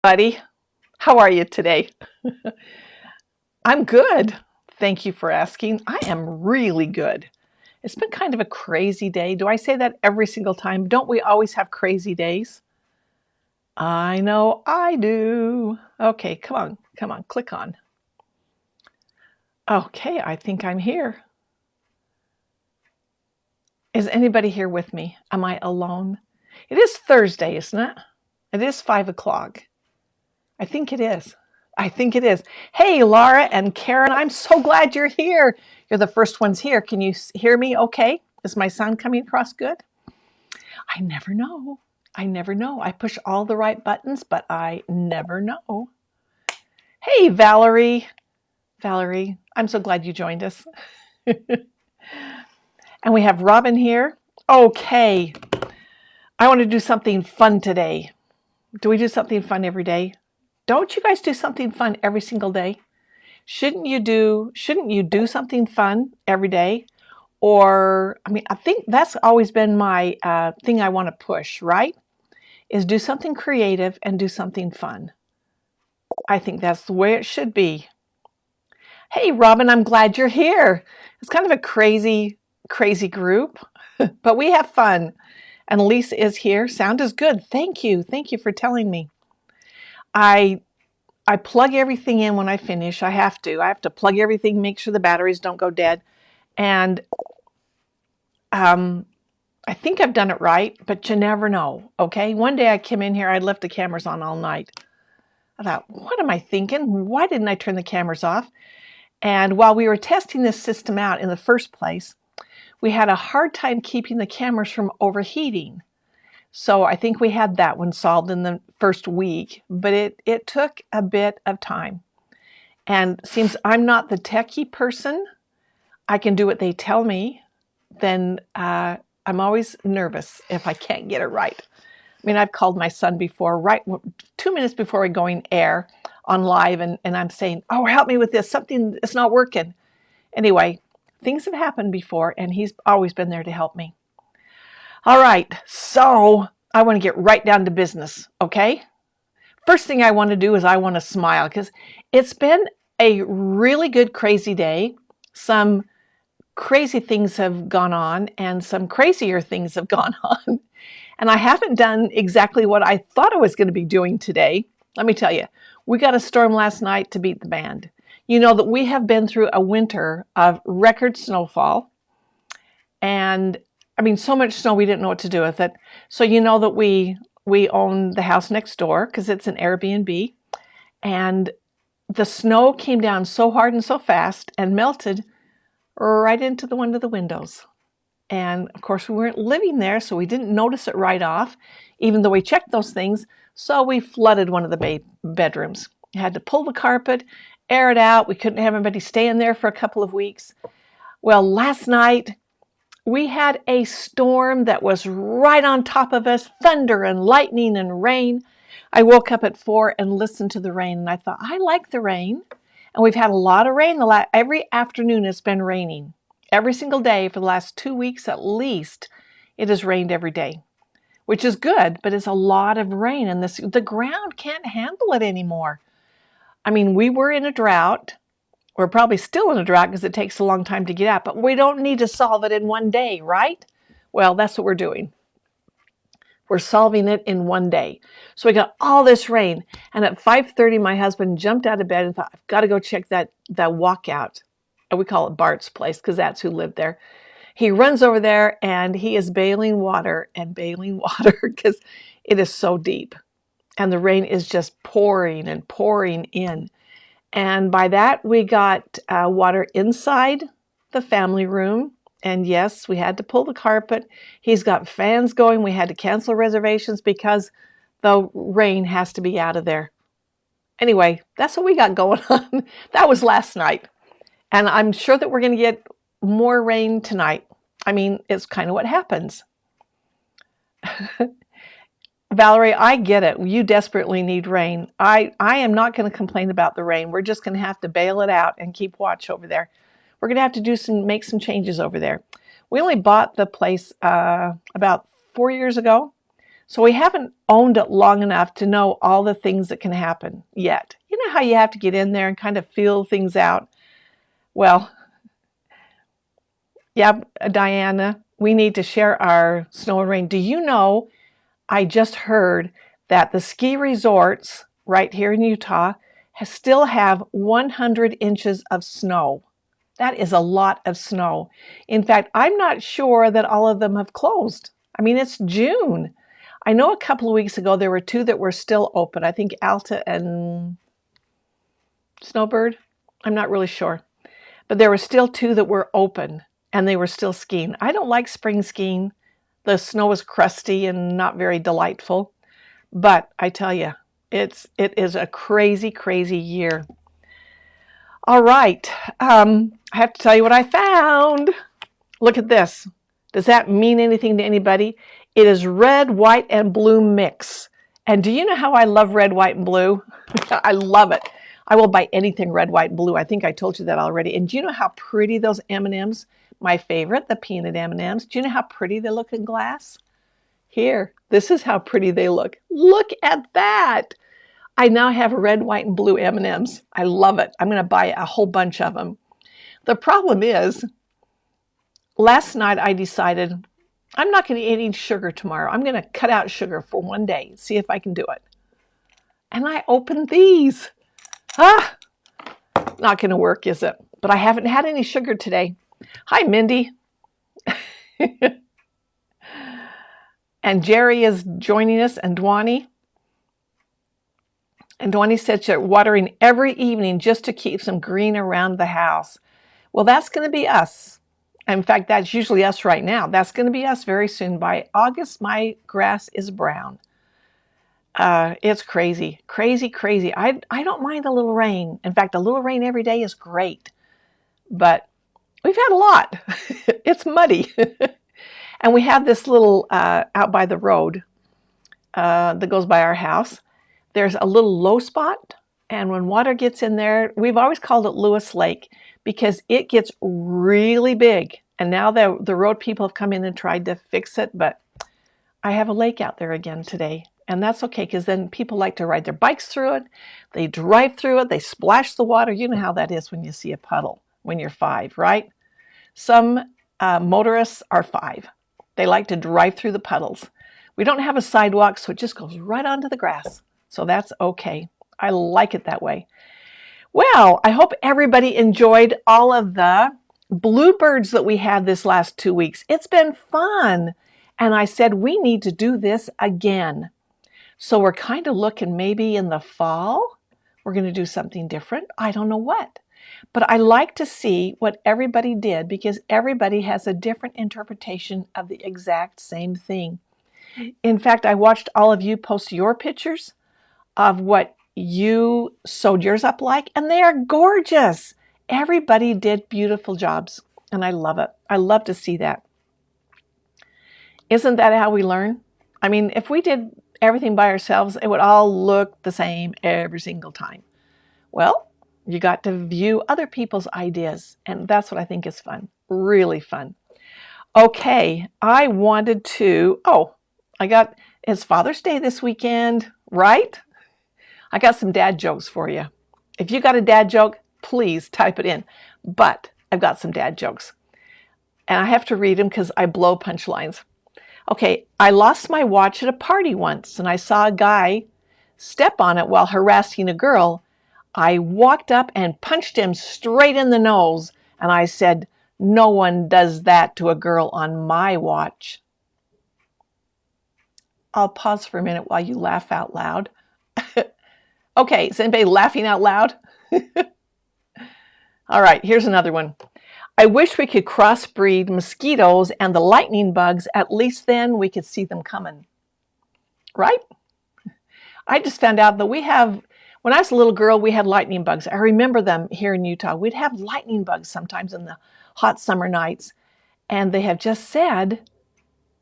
Buddy, how are you today? I'm good. Thank you for asking. I am really good. It's been kind of a crazy day. Do I say that every single time? Don't we always have crazy days? I know I do. Okay, come on, click on. Okay, I think I'm here. Is anybody here with me? Am I alone? It is Thursday, isn't it? It is 5 o'clock. I think it is. I think it is. Hey, Laura and Karen, I'm so glad you're here. You're the first ones here. Can you hear me okay? Is my sound coming across good? I never know. I never know. I push all the right buttons, but I never know. Hey, Valerie. Valerie, I'm so glad you joined us. And we have Robin here. Okay. I want to do something fun today. Do we do something fun every day? Don't you guys do something fun every single day? Shouldn't you do something fun every day? Or, I mean, I think that's always been my thing I want to push, right? Is do something creative and do something fun. I think that's the way it should be. Hey, Robin, I'm glad you're here. It's kind of a crazy group, but we have fun. And Lisa is here. Sound is good. Thank you. Thank you for telling me. I I plug everything in when I finish. I have to. I have to plug everything, make sure the batteries don't go dead. And um, I think I've done it right, but you never know. Okay. One day I came in here, I left the cameras on all night. I thought, what am I thinking? Why didn't I turn the cameras off? And while we were testing this system out in the first place, we had a hard time keeping the cameras from overheating. So I think we had that one solved in the first week, but it took a bit of time. And since I'm not the techie person, I can do what they tell me, then I'm always nervous if I can't get it right. I mean, I've called my son before, right 2 minutes before we're going air on live, and I'm saying, oh, help me with this. Something is not working. Anyway, things have happened before, and he's always been there to help me. All right, so I want to get right down to business, okay? First thing I want to do is I want to smile because it's been a really good, crazy day. Some crazy things have gone on and some crazier things have gone on. And I haven't done exactly what I thought I was going to be doing today. Let me tell you, we got a storm last night to beat the band. You know that we have been through a winter of record snowfall. And I mean, so much snow we didn't know what to do with it. So you know that we own the house next door because it's an Airbnb. And the snow came down so hard and so fast and melted right into one of the windows. And of course, we weren't living there, so we didn't notice it right off, even though we checked those things. So we flooded one of the bedrooms. We had to pull the carpet, air it out. We couldn't have anybody stay in there for a couple of weeks. Well, last night, we had a storm that was right on top of us, thunder and lightning and rain. I woke up at 4 and listened to the rain, and I thought, I like the rain. And we've had a lot of rain. Every afternoon it's been raining. Every single day for the last 2 weeks at least, it has rained every day, which is good, but it's a lot of rain, and the ground can't handle it anymore. I mean, we were in a drought. We're probably still in a drought because it takes a long time to get out, but we don't need to solve it in one day, right? Well, that's what we're doing. We're solving it in one day. So we got all this rain. And at 5:30, my husband jumped out of bed and thought, I've got to go check that walkout. And we call it Bart's place because that's who lived there. He runs over there and he is bailing water because it is so deep. And the rain is just pouring and pouring in. And by that, we got water inside the family room. And yes, we had to pull the carpet. He's got fans going. We had to cancel reservations because the rain has to be out of there. Anyway, that's what we got going on. That was last night. And I'm sure that we're going to get more rain tonight. I mean, it's kind of what happens. Valerie, I get it. You desperately need rain. I am not going to complain about the rain. We're just going to have to bail it out and keep watch over there. We're going to have to make some changes over there. We only bought the place about 4 years ago. So we haven't owned it long enough to know all the things that can happen yet. You know how you have to get in there and kind of feel things out? Well, yeah, Diana, we need to share our snow and rain. Do you know, I just heard that the ski resorts right here in Utah still have 100 inches of snow. That is a lot of snow. In fact, I'm not sure that all of them have closed. I mean, it's June. I know a couple of weeks ago there were 2 that were still open. I think Alta and Snowbird. I'm not really sure. But there were still 2 that were open and they were still skiing. I don't like spring skiing. The snow was crusty and not very delightful. But I tell you, it is a crazy, crazy year. All right. I have to tell you what I found. Look at this. Does that mean anything to anybody? It is red, white, and blue mix. And do you know how I love red, white, and blue? I love it. I will buy anything red, white, and blue. I think I told you that already. And do you know how pretty those M&Ms, my favorite, the peanut M&Ms, do you know how pretty they look in glass? Here, this is how pretty they look. Look at that. I now have red, white, and blue M&Ms. I love it. I'm going to buy a whole bunch of them. The problem is, last night I decided I'm not going to eat any sugar tomorrow. I'm going to cut out sugar for one day, see if I can do it. And I opened these. Not going to work, is it? But I haven't had any sugar today. Hi, Mindy. And Jerry is joining us, and Dwani. And Dwani said she's watering every evening just to keep some green around the house. Well, that's going to be us. In fact, that's usually us right now. That's going to be us very soon. By August, my grass is brown. It's crazy, crazy, crazy. I don't mind a little rain. In fact, a little rain every day is great. But we've had a lot. It's muddy. And we have this little, out by the road that goes by our house. There's a little low spot. And when water gets in there, we've always called it Lewis Lake because it gets really big. And now the road people have come in and tried to fix it. But I have a lake out there again today. And that's okay, because then people like to ride their bikes through it. They drive through it. They splash the water. You know how that is when you see a puddle when you're 5, right? Some motorists are 5. They like to drive through the puddles. We don't have a sidewalk, so it just goes right onto the grass. So that's okay. I like it that way. Well, I hope everybody enjoyed all of the bluebirds that we had this last 2 weeks. It's been fun. And I said, we need to do this again. So we're kind of looking maybe in the fall, we're going to do something different. I don't know what. But I like to see what everybody did because everybody has a different interpretation of the exact same thing. In fact, I watched all of you post your pictures of what you sewed yours up like, and they are gorgeous. Everybody did beautiful jobs, and I love it. I love to see that. Isn't that how we learn? I mean, if we did everything by ourselves, it would all look the same every single time. Well, you got to view other people's ideas, and that's what I think is fun, really fun. Okay, I wanted to, it's Father's Day this weekend, right? I got some dad jokes for you. If you got a dad joke, please type it in. But I've got some dad jokes, and I have to read them because I blow punchlines. Okay, I lost my watch at a party once, and I saw a guy step on it while harassing a girl. I walked up and punched him straight in the nose, and I said, "No one does that to a girl on my watch." I'll pause for a minute while you laugh out loud. Okay, is anybody laughing out loud? All right, here's another one. I wish we could crossbreed mosquitoes and the lightning bugs. At least then we could see them coming. Right? I just found out that when I was a little girl, we had lightning bugs. I remember them here in Utah. We'd have lightning bugs sometimes in the hot summer nights. And they have just said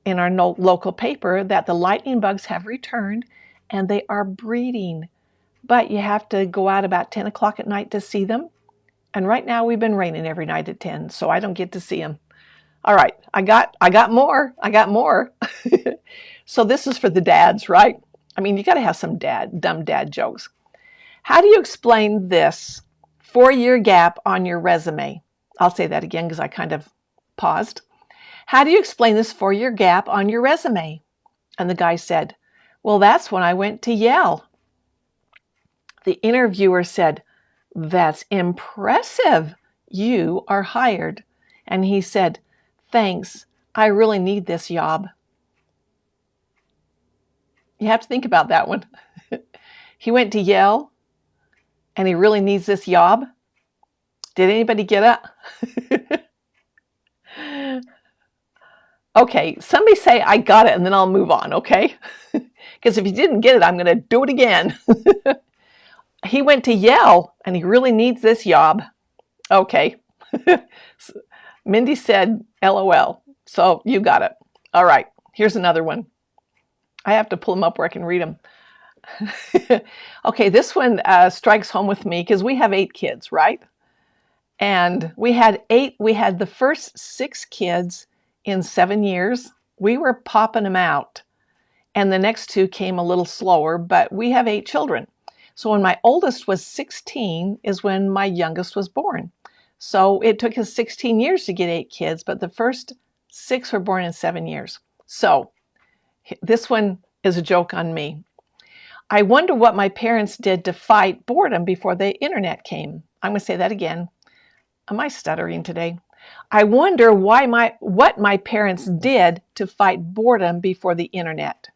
in our local paper that the lightning bugs have returned and they are breeding. But you have to go out about 10 o'clock at night to see them. And right now we've been raining every night at 10, so I don't get to see them. All right, I got more. I got more. So this is for the dads, right? I mean, you got to have some dumb dad jokes. How do you explain this 4-year gap on your resume? I'll say that again because I kind of paused. How do you explain this 4-year gap on your resume? And the guy said, well, that's when I went to Yale. The interviewer said, that's impressive. You are hired. And he said, thanks. I really need this job. You have to think about that one. He went to Yale and he really needs this job. Did anybody get it? Okay, somebody say I got it and then I'll move on, okay? Because if you didn't get it, I'm going to do it again. He went to Yale and he really needs this job. Okay. Mindy said LOL. So you got it. All right. Here's another one. I have to pull them up where I can read them. Okay, this one strikes home with me because we have 8 kids, right? And we had the first 6 kids in 7 years. We were popping them out. And the next 2 came a little slower, but we have 8 children. So when my oldest was 16 is when my youngest was born. So it took us 16 years to get 8 kids, but the first 6 were born in 7 years. So this one is a joke on me. I wonder what my parents did to fight boredom before the internet came. I'm going to say that again. Am I stuttering today? I wonder what my parents did to fight boredom before the internet.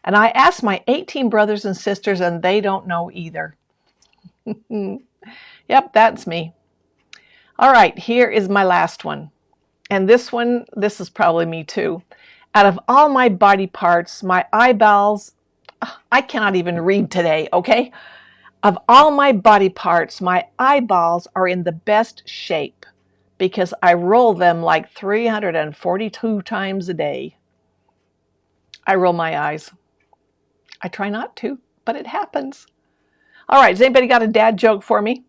And I asked my 18 brothers and sisters, and they don't know either. Yep, that's me. All right, here is my last one. And this is probably me too. Out of all my body parts, my eyeballs, I cannot even read today, okay? Of all my body parts, my eyeballs are in the best shape because I roll them like 342 times a day. I roll my eyes. I try not to, but it happens. All right, has anybody got a dad joke for me?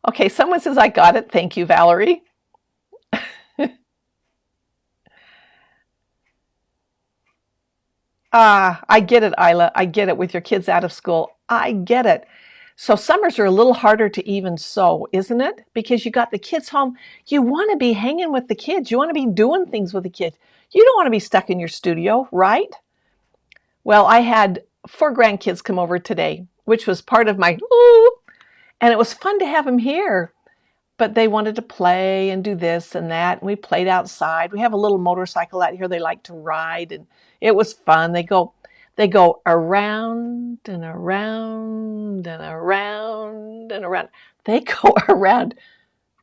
Okay, someone says I got it. Thank you, Valerie. I get it, Isla. I get it with your kids out of school. I get it. So summers are a little harder to even sew, isn't it? Because you got the kids home. You want to be hanging with the kids. You want to be doing things with the kids. You don't want to be stuck in your studio, right? Well, I had 4 grandkids come over today, which was part of my, and it was fun to have them here. But they wanted to play and do this and that. And we played outside. We have a little motorcycle out here they like to ride. And it was fun. They go around and around and around and around. They go around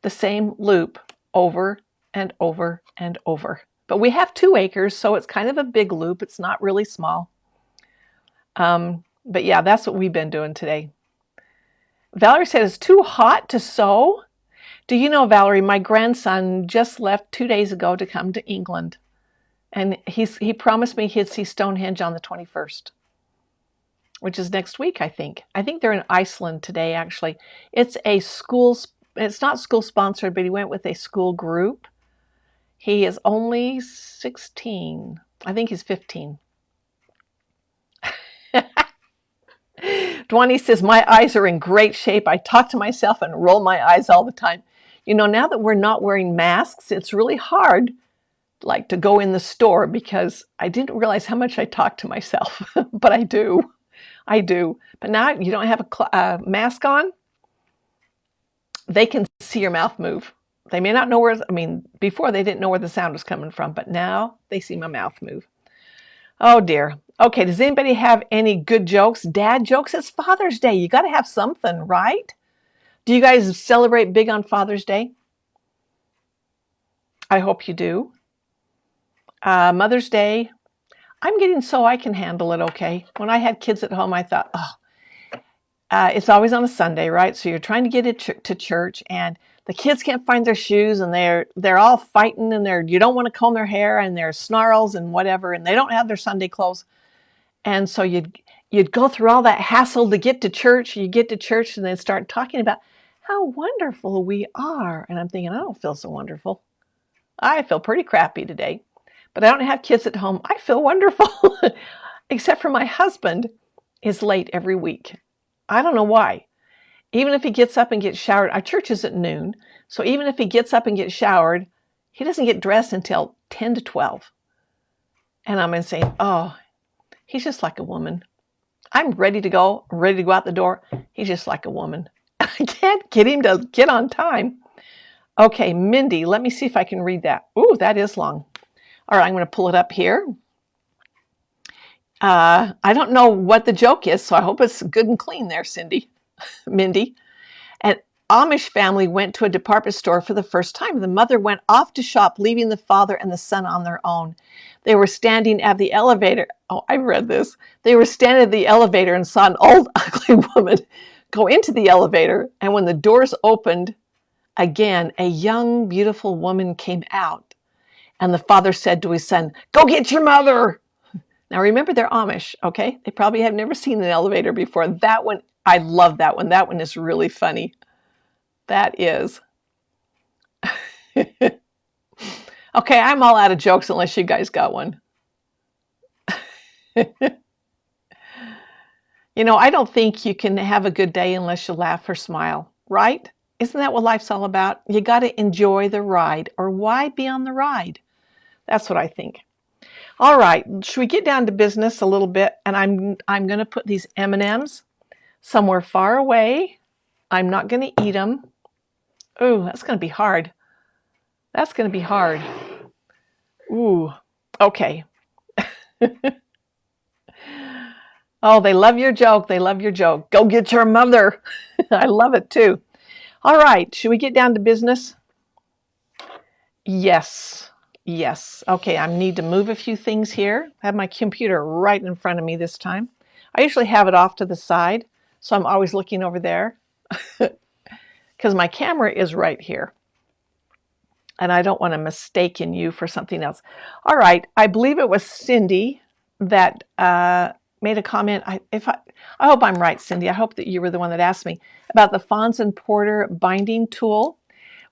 the same loop over and over and over. But we have 2 acres, so it's kind of a big loop. It's not really small. But yeah, that's what we've been doing today. Valerie said it's too hot to sew. Do you know, Valerie, my grandson just left 2 days ago to come to England. And he promised me he'd see Stonehenge on the 21st, which is next week, I think. I think they're in Iceland today, actually. It's not school sponsored, but he went with a school group. He is only 16. I think he's 15. Dwani says, my eyes are in great shape. I talk to myself and roll my eyes all the time. You know, now that we're not wearing masks, it's really hard to go in the store because I didn't realize how much I talk to myself, but I do. But now you don't have a mask on, they can see your mouth move. They may not know before they didn't know where the sound was coming from, but now they see my mouth move. Oh dear. Okay, does anybody have any good jokes? Dad jokes? It's Father's Day. You got to have something, right? Do you guys celebrate big on Father's Day? I hope you do. Mother's Day, I'm getting so I can handle it okay. When I had kids at home, I thought, it's always on a Sunday, right? So you're trying to get it to church, and the kids can't find their shoes, and they're all fighting, and you don't want to comb their hair, and there's snarls and whatever, and they don't have their Sunday clothes. And so you'd go through all that hassle to get to church. You get to church and then start talking about how wonderful we are. And I'm thinking, I don't feel so wonderful. I feel pretty crappy today, but I don't have kids at home. I feel wonderful, except for my husband is late every week. I don't know why. Even if he gets up and gets showered, our church is at noon. So even if he gets up and gets showered, he doesn't get dressed until 10 to 12. And I'm saying, oh, he's just like a woman. I'm ready to go out the door. He's just like a woman. I can't get him to get on time. Okay, Mindy, let me see if I can read that. Ooh, that is long. All right, I'm going to pull it up here. I don't know what the joke is, so I hope it's good and clean there, Mindy. An Amish family went to a department store for the first time. The mother went off to shop, leaving the father and the son on their own. They were standing at the elevator. Oh, I read this. They were standing at the elevator and saw an old, ugly woman go into the elevator. And when the doors opened again, a young, beautiful woman came out. And the father said to his son, "Go get your mother." Now remember, they're Amish, okay? They probably have never seen an elevator before. That one, I love that one. That one is really funny. That is. Okay, I'm all out of jokes unless you guys got one. You know, I don't think you can have a good day unless you laugh or smile, right? Isn't that what life's all about? You got to enjoy the ride, or why be on the ride? That's what I think. All right, should we get down to business a little bit? And I'm going to put these M&Ms somewhere far away. I'm not going to eat them. Ooh, that's going to be hard. That's going to be hard. Ooh, okay. Oh, they love your joke. They love your joke. Go get your mother. I love it too. All right, should we get down to business? Yes. Yes. Okay, I need to move a few things here. I have my computer right in front of me this time. I usually have it off to the side, so I'm always looking over there because my camera is right here. And I don't want to mistake you for something else. All right, I believe it was Cindy that made a comment. I hope I'm right, Cindy. I hope that you were the one that asked me about the Fons and Porter binding tool.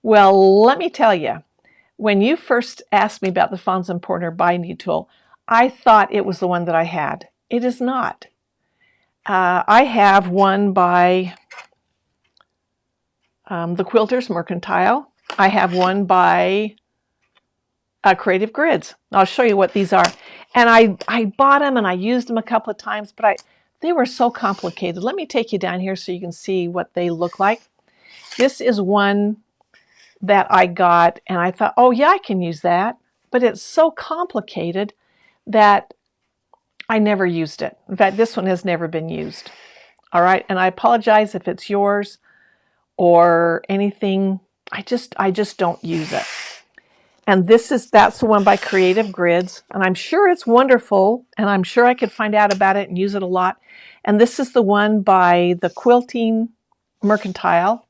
Well, let me tell you, when you first asked me about the Fons and Porter binding tool, I thought it was the one that I had. It is not. I have one by the Quilters Mercantile. I have one by Creative Grids. I'll show you what these are. And I bought them and I used them a couple of times, but they were so complicated. Let me take you down here so you can see what they look like. This is one that I got and I thought, oh yeah, I can use that. But it's so complicated that I never used it. In fact, this one has never been used. All right, and I apologize if it's yours or anything. I just don't use it. And that's the one by Creative Grids, and I'm sure it's wonderful, and I'm sure I could find out about it and use it a lot. And this is the one by the Quilting Mercantile.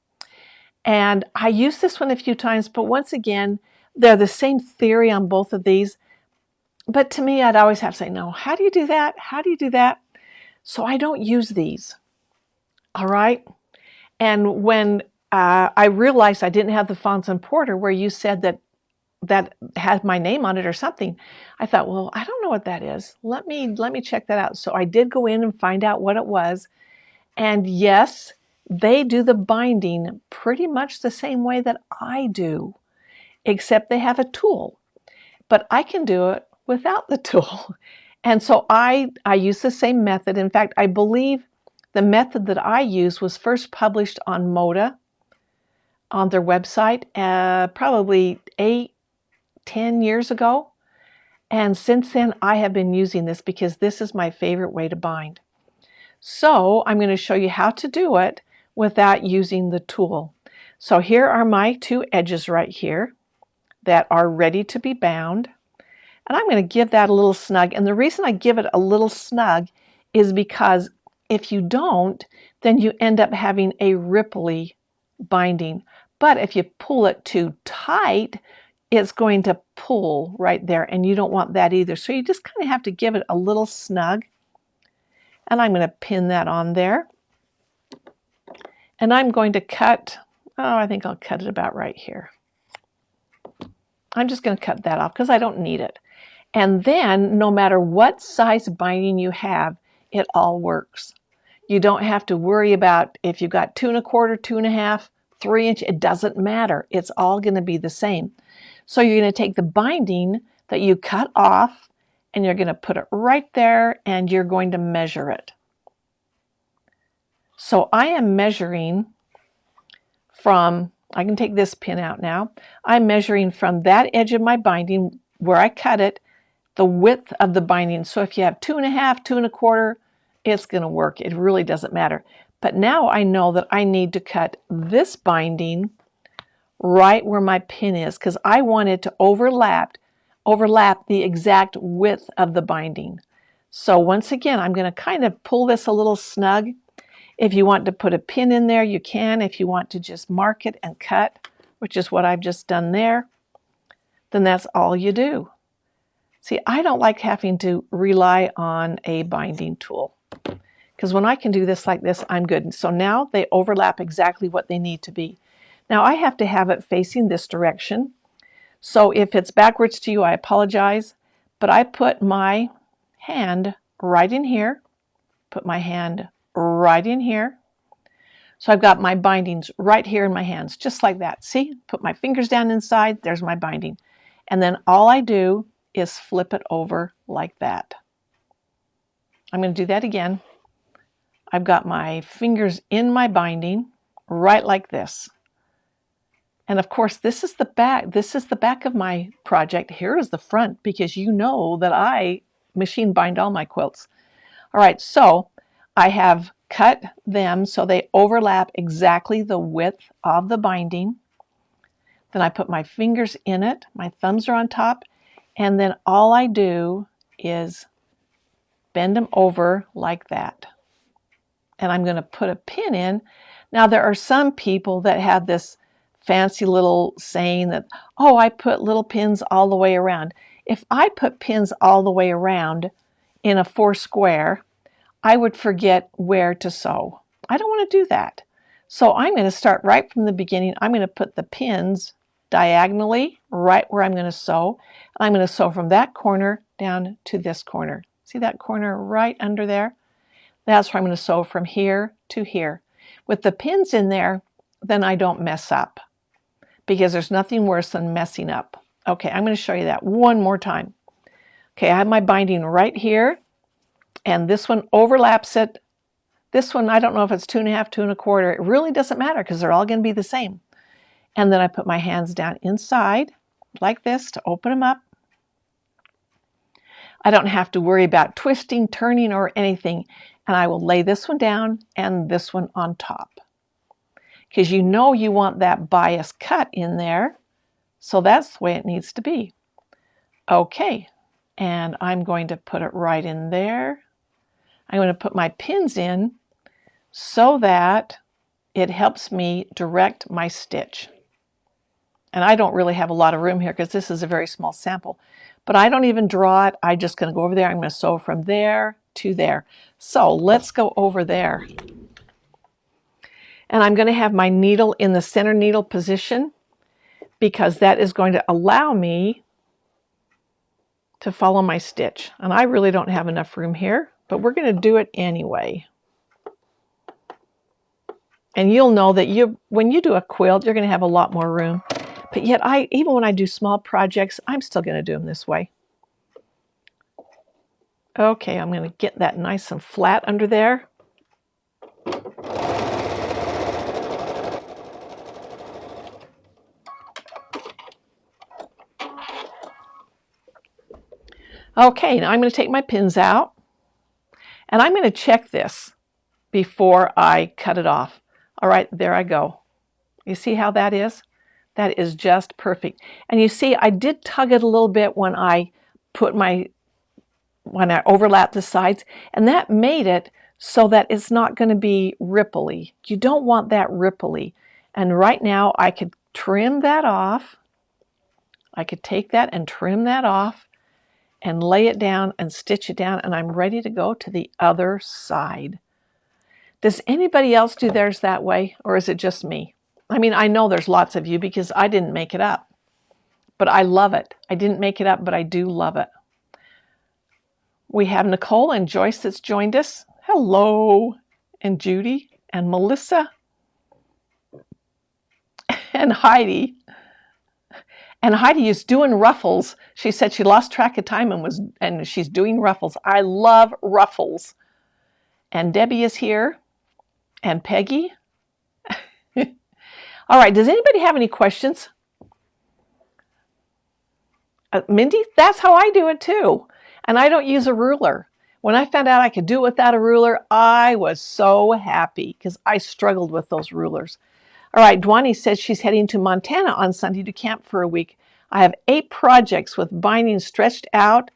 And I used this one a few times, but once again, they're the same theory on both of these. But to me, I'd always have to say, no, how do you do that? How do you do that? So I don't use these. All right. And when I realized I didn't have the Fons and Porter, where you said that had my name on it or something, I thought, well, I don't know what that is. Let me check that out. So I did go in and find out what it was. And yes, they do the binding pretty much the same way that I do, except they have a tool. But I can do it without the tool. And so I use the same method. In fact, I believe the method that I use was first published on Moda on their website probably 8-10 years ago. And since then, I have been using this because this is my favorite way to bind. So I'm going to show you how to do it without using the tool. So here are my two edges right here that are ready to be bound. And I'm going to give that a little snug. And the reason I give it a little snug is because if you don't, then you end up having a ripply binding. But if you pull it too tight, it's going to pull right there, and you don't want that either. So you just kind of have to give it a little snug. And I'm going to pin that on there. And I'm going to cut Oh, I think I'll cut it about right here. I'm just going to cut that off because I don't need it. And then no matter what size binding you have, it all works. You don't have to worry about if you've got 2 1/4, 2 1/2, 3 inch, it doesn't matter. It's all going to be the same. So you're going to take the binding that you cut off and you're going to put it right there and you're going to measure it. So I am measuring from, I can take this pin out now. I'm measuring from that edge of my binding where I cut it, the width of the binding. So if you have 2 1/2, 2 1/4, it's going to work. It really doesn't matter. But now I know that I need to cut this binding right where my pin is because I want it to overlap the exact width of the binding. So once again, I'm going to kind of pull this a little snug. If you want to put a pin in there, you can. If you want to just mark it and cut, which is what I've just done there, then that's all you do. See, I don't like having to rely on a binding tool because when I can do this like this, I'm good. So now they overlap exactly what they need to be. Now I have to have it facing this direction. So if it's backwards to you, I apologize, but I put my hand right in here, put my hand right in here. So I've got my bindings right here in my hands, just like that. See, put my fingers down inside, there's my binding. And then all I do is flip it over like that. I'm going to do that again. I've got my fingers in my binding, right like this. And of course, this is the back. This is the back of my project. Here is the front because you know that I machine bind all my quilts. All right, so I have cut them so they overlap exactly the width of the binding. Then I put my fingers in it. My thumbs are on top. And then all I do is bend them over like that. And I'm going to put a pin in. Now, there are some people that have this fancy little saying that, oh, I put little pins all the way around. If I put pins all the way around in a 4 square, I would forget where to sew. I don't want to do that. So I'm going to start right from the beginning. I'm going to put the pins diagonally right where I'm going to sew. I'm going to sew from that corner down to this corner. See that corner right under there? That's where I'm going to sew from here to here. With the pins in there, then I don't mess up because there's nothing worse than messing up. Okay, I'm going to show you that one more time. Okay, I have my binding right here, and this one overlaps it. This one, I don't know if it's 2 1/2, 2 1/4. It really doesn't matter because they're all going to be the same. And then I put my hands down inside like this to open them up. I don't have to worry about twisting, turning, or anything. And I will lay this one down and this one on top. Because you know you want that bias cut in there. So that's the way it needs to be. Okay, and I'm going to put it right in there. I'm going to put my pins in so that it helps me direct my stitch. And I don't really have a lot of room here because this is a very small sample. But I don't even draw it. I'm just going to go over there. I'm going to sew from there to there. So let's go over there. And I'm going to have my needle in the center needle position because that is going to allow me to follow my stitch. And I really don't have enough room here, but we're going to do it anyway. And you'll know that when you do a quilt, you're going to have a lot more room. But yet, even when I do small projects, I'm still going to do them this way. Okay, I'm going to get that nice and flat under there. Okay, now I'm going to take my pins out, and I'm going to check this before I cut it off. All right, there I go. You see how that is? That is just perfect. And you see, I did tug it a little bit when I overlapped the sides, and that made it so that it's not going to be ripply. You don't want that ripply. And right now, I could trim that off. I could take that and trim that off and lay it down and stitch it down, and I'm ready to go to the other side. Does anybody else do theirs that way, or is it just me? I mean, I know there's lots of you because I didn't make it up, but I love it. I didn't make it up, but I do love it. We have Nicole and Joyce that's joined us. Hello. And Judy and Melissa and Heidi. And Heidi is doing ruffles. She said she lost track of time and she's doing ruffles. I love ruffles. And Debbie is here. And Peggy. All right, does anybody have any questions? Mindy, that's how I do it too. And I don't use a ruler. When I found out I could do it without a ruler, I was so happy because I struggled with those rulers. All right, Dwani says she's heading to Montana on Sunday to camp for a week. I have 8 projects with binding stitched out,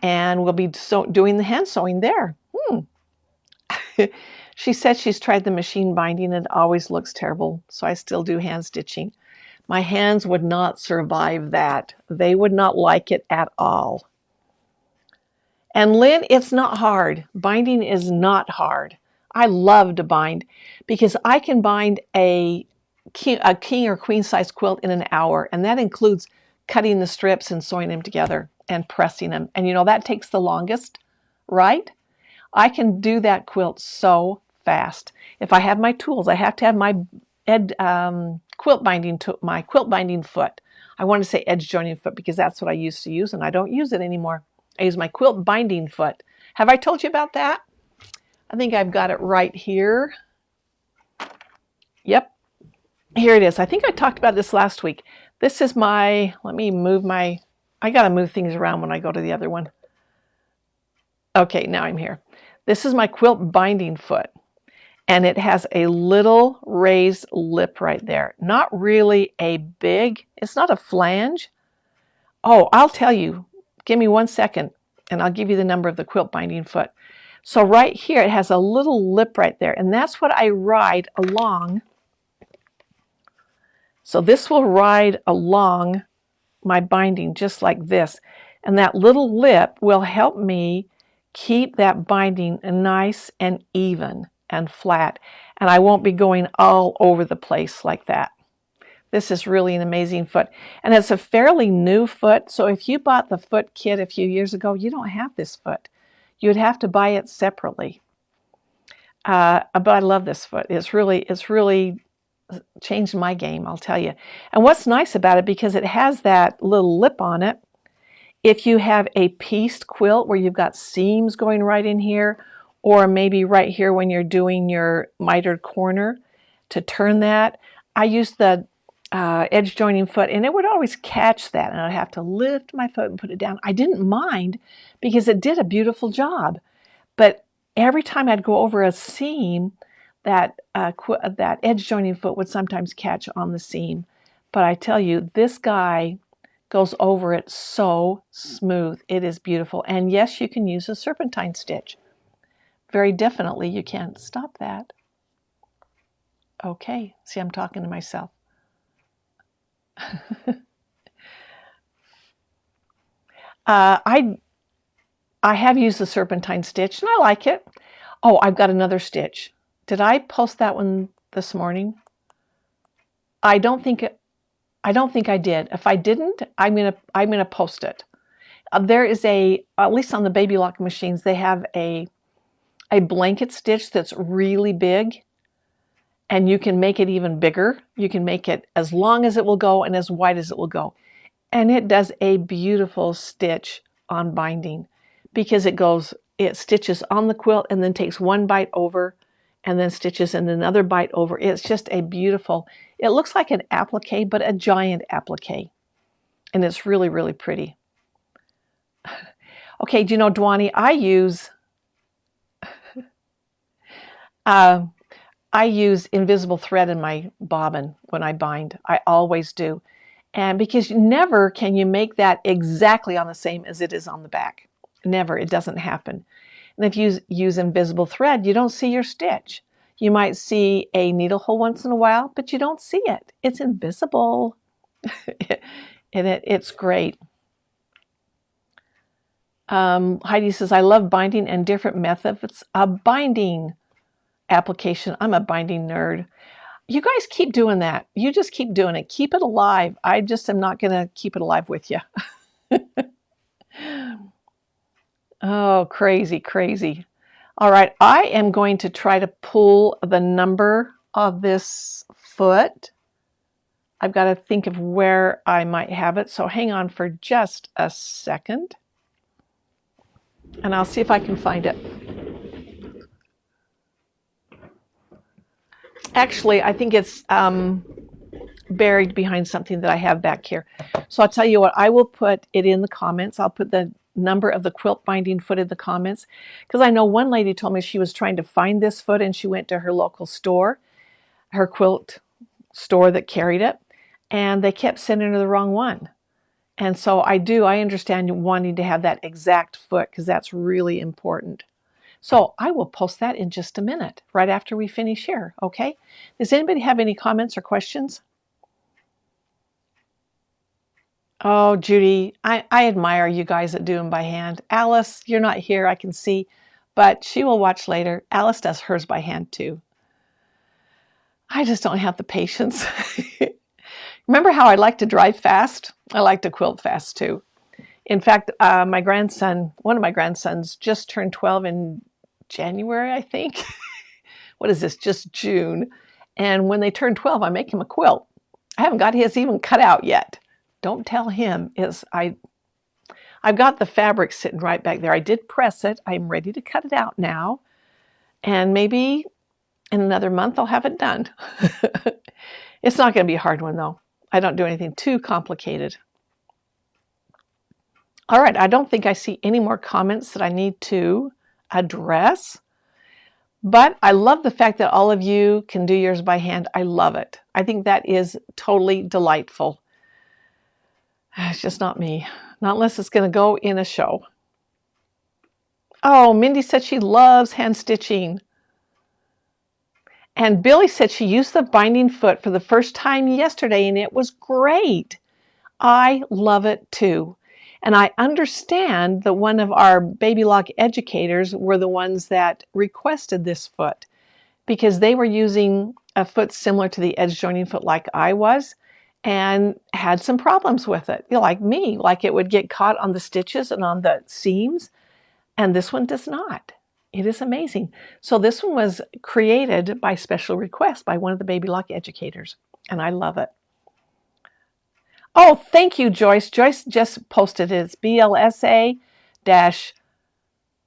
and we'll be doing the hand sewing there. She said she's tried the machine binding and it always looks terrible, so I still do hand stitching. My hands would not survive that. They would not like it at all. And Lynn, it's not hard. Binding is not hard. I love to bind because I can bind a king or queen size quilt in an hour, and that includes cutting the strips and sewing them together and pressing them. And you know, that takes the longest, right? I can do that quilt so fast. If I have my tools, I have to have my quilt binding foot. I want to say edge joining foot because that's what I used to use, and I don't use it anymore. I use my quilt binding foot. Have I told you about that? I think I've got it right here. Yep, here it is. I think I talked about this last week. This is my, let me move my, I got to move things around when I go to the other one. Okay, now I'm here. This is my quilt binding foot. And it has a little raised lip right there. Not really a big, it's not a flange. Oh, I'll tell you. Give me 1 second and I'll give you the number of the quilt binding foot. So right here, it has a little lip right there. And that's what I ride along. So this will ride along my binding just like this. And that little lip will help me keep that binding nice and even and flat, and I won't be going all over the place like that. This is really an amazing foot, and it's a fairly new foot, so if you bought the foot kit a few years ago, you don't have this foot. You would have to buy it separately. But I love this foot. It's really changed my game, I'll tell you. And what's nice about it, because it has that little lip on it, if you have a pieced quilt where you've got seams going right in here, or maybe right here when you're doing your mitered corner, to turn that, I use the edge joining foot, and it would always catch that, and I'd have to lift my foot and put it down. I didn't mind because it did a beautiful job, but every time I'd go over a seam, that edge joining foot would sometimes catch on the seam. But I tell you, this guy goes over it so smooth. It is beautiful. And yes, you can use a serpentine stitch. Very definitely you can. Stop that. Okay, see, I'm talking to myself. I have used the serpentine stitch and I like it. Oh, I've got another stitch. Did I post that one this morning? I don't think I did. If I didn't, I'm gonna post it. There is at least on the Baby Lock machines, they have a blanket stitch that's really big, and you can make it even bigger. You can make it as long as it will go and as wide as it will go. And it does a beautiful stitch on binding because it stitches on the quilt and then takes one bite over and then stitches in another bite over. It's just a beautiful, it looks like an applique, but a giant applique. And it's really, really pretty. Okay, do you know, Dwani, I use invisible thread in my bobbin when I bind. I always do. And because never can you make that exactly on the same as it is on the back. Never. It doesn't happen. And if you use invisible thread, you don't see your stitch. You might see a needle hole once in a while, but you don't see it. It's invisible. And it's great. Heidi says, I love binding and different methods of binding application. I'm a binding nerd. You guys keep doing that. You just keep doing it. Keep it alive. I just am not going to keep it alive with you. Oh, crazy, crazy. All right, I am going to try to pull the number of this foot. I've got to think of where I might have it, so hang on for just a second. And I'll see if I can find it. Actually, I think it's buried behind something that I have back here. So I'll tell you what, I will put it in the comments. I'll put the number of the quilt binding foot in the comments, because I know one lady told me she was trying to find this foot and she went to her local store, her quilt store that carried it, and they kept sending her the wrong one. And so I understand you wanting to have that exact foot, because that's really important. So I will post that in just a minute, right after we finish here, okay? Does anybody have any comments or questions? Oh, Judy, I admire you guys that do them by hand. Alice, you're not here, I can see, but she will watch later. Alice does hers by hand too. I just don't have the patience. Remember how I like to drive fast? I like to quilt fast too. In fact, one of my grandsons just turned 12 in January, I think. What is this, just June? And when they turn 12, I make him a quilt. I haven't got his even cut out yet. Don't tell him. I've got the fabric sitting right back there. I did press it. I'm ready to cut it out now. And maybe in another month I'll have it done. It's not going to be a hard one though. I don't do anything too complicated. All right, I don't think I see any more comments that I need to address. But I love the fact that all of you can do yours by hand. I love it. I think that is totally delightful. It's just not me. Not unless it's going to go in a show. Oh, Mindy said she loves hand stitching. And Billy said she used the binding foot for the first time yesterday and it was great. I love it too. And I understand that one of our Baby Lock educators were the ones that requested this foot, because they were using a foot similar to the edge joining foot like I was and had some problems with it. Like me, like it would get caught on the stitches and on the seams, and this one does not. It is amazing. So this one was created by special request by one of the Baby Lock educators, and I love it. Oh, thank you, Joyce. Joyce just posted it. It's BLSA dash,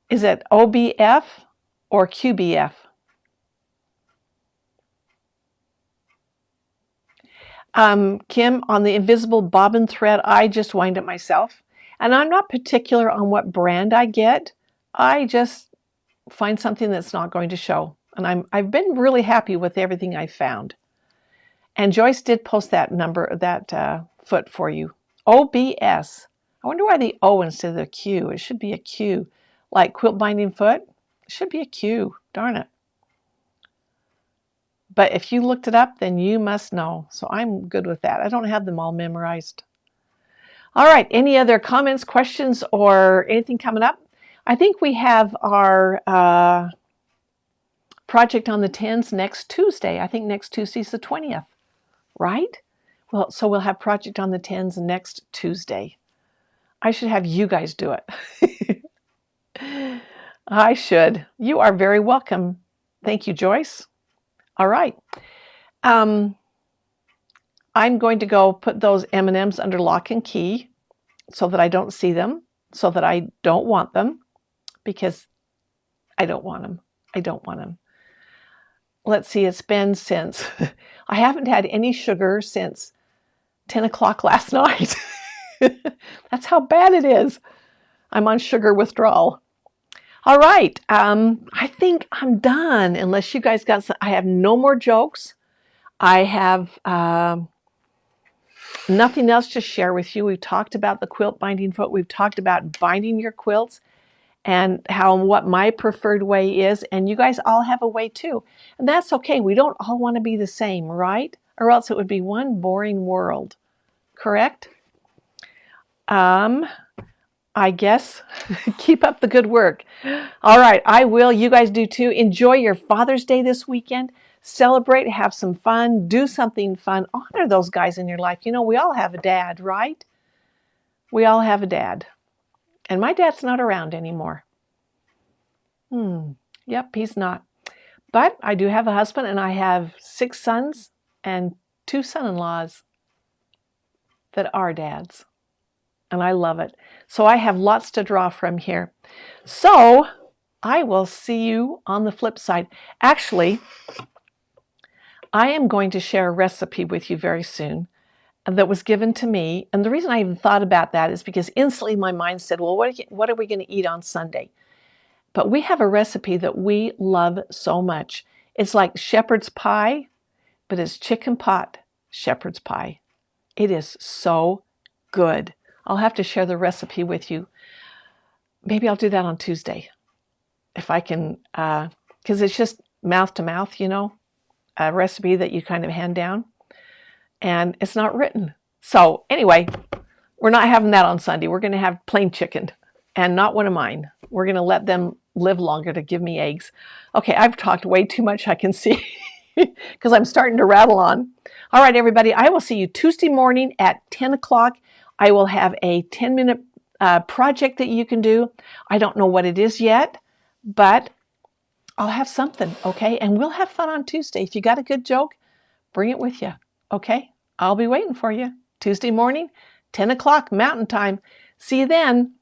is it OBF or QBF? Kim, on the invisible bobbin thread, I just wind it myself. And I'm not particular on what brand I get. I just find something that's not going to show. And I've been really happy with everything I've found. And Joyce did post that number, that foot for you. OBS. I wonder why the O instead of the Q. It should be a Q. Like quilt binding foot. It should be a Q. Darn it. But if you looked it up, then you must know. So I'm good with that. I don't have them all memorized. All right. Any other comments, questions, or anything coming up? I think we have our project on the 10s next Tuesday. I think next Tuesday is the 20th, right? Well, so we'll have project on the 10s next Tuesday. I should have you guys do it. I should. You are very welcome. Thank you, Joyce. All right. I'm going to go put those M&Ms under lock and key so that I don't see them, so that I don't want them, because I don't want them. I don't want them. Let's see, it's been since, I haven't had any sugar since 10 o'clock last night. That's how bad it is. I'm on sugar withdrawal. All right, I think I'm done, unless you guys got some. I have no more jokes. I have nothing else to share with you. We've talked about the quilt binding foot. We've talked about binding your quilts and what my preferred way is. And you guys all have a way too. And that's okay. We don't all want to be the same, right? Or else it would be one boring world. Correct? I guess. Keep up the good work. All right, I will. You guys do too. Enjoy your Father's Day this weekend. Celebrate, have some fun, do something fun. Honor those guys in your life. You know, we all have a dad, right? We all have a dad. And my dad's not around anymore. Yep, he's not. But I do have a husband, and I have 6 sons and 2 son-in-laws that are dads. And I love it. So I have lots to draw from here. So I will see you on the flip side. Actually, I am going to share a recipe with you very soon that was given to me. And the reason I even thought about that is because instantly my mind said, well, what are we going to eat on Sunday? But we have a recipe that we love so much. It's like shepherd's pie, but it's chicken pot shepherd's pie. It is so good. I'll have to share the recipe with you. Maybe I'll do that on Tuesday, if I can, because it's just mouth to mouth, you know, a recipe that you kind of hand down, and it's not written. So anyway, we're not having that on Sunday. We're going to have plain chicken, and not one of mine. We're going to let them live longer to give me eggs. Okay, I've talked way too much, I can see, because I'm starting to rattle on. All right, everybody, I will see you Tuesday morning at 10 o'clock. I will have a 10-minute project that you can do. I don't know what it is yet, but I'll have something, okay? And we'll have fun on Tuesday. If you got a good joke, bring it with you, okay? I'll be waiting for you. Tuesday morning, 10 o'clock Mountain Time. See you then.